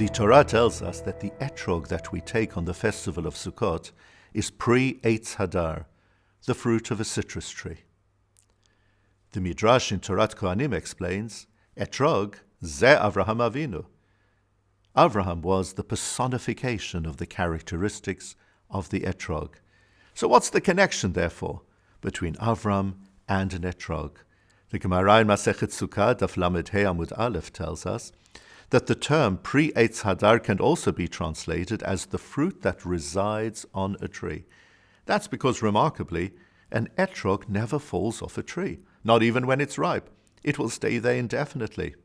The Torah tells us that the etrog that we take on the festival of Sukkot is pre-Eitz Hadar, the fruit of a citrus tree. The Midrash in Torat Kohanim explains, etrog ze Avraham Avinu. Avraham was the personification of the characteristics of the etrog. So what's the connection, therefore, between Avram and an etrog? The Gemara in Masechet Sukkah, Daf Lamed He Amud Aleph, tells us that the term pre-Eitz Hadar can also be translated as the fruit that resides on a tree. That's because, remarkably, an etrog never falls off a tree, not even when it's ripe. It will stay there indefinitely.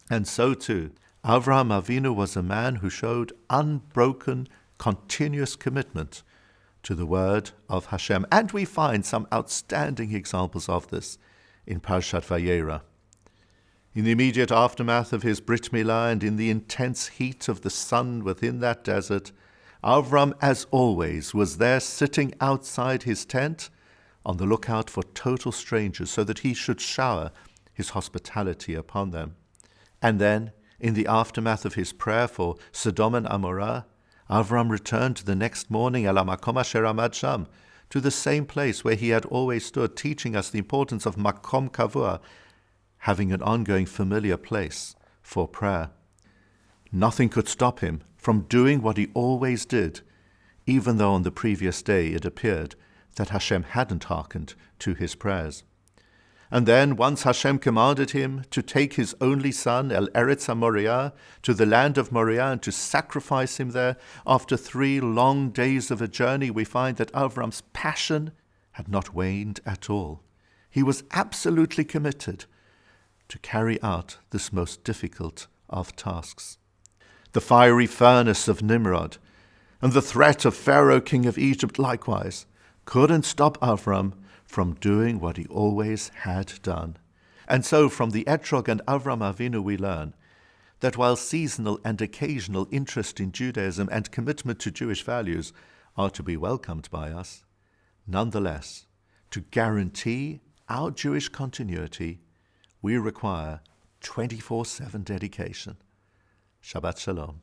And so too, Avraham Avinu was a man who showed unbroken, continuous commitment to the word of Hashem. And we find some outstanding examples of this in Parashat Vayera. In the immediate aftermath of his Brit Milah and in the intense heat of the sun within that desert, Avram, as always, was there sitting outside his tent on the lookout for total strangers so that he should shower his hospitality upon them. And then, in the aftermath of his prayer for Sodom and Amorah, Avram returned the next morning El Makom Asher Amad Sham, to the same place where he had always stood, teaching us the importance of Makom Kavua, having an ongoing familiar place for prayer. Nothing could stop him from doing what he always did, even though on the previous day it appeared that Hashem hadn't hearkened to his prayers. And then, once Hashem commanded him to take his only son, El Eretz HaMoriah, to the land of Moriah and to sacrifice him there, after 3 long days of a journey, we find that Avram's passion had not waned at all. He was absolutely committed to carry out this most difficult of tasks. The fiery furnace of Nimrod and the threat of Pharaoh, king of Egypt, likewise, couldn't stop Avram from doing what he always had done. And so from the etrog and Avram Avinu we learn that while seasonal and occasional interest in Judaism and commitment to Jewish values are to be welcomed by us, nonetheless, to guarantee our Jewish continuity, we require 24/7 dedication. Shabbat Shalom.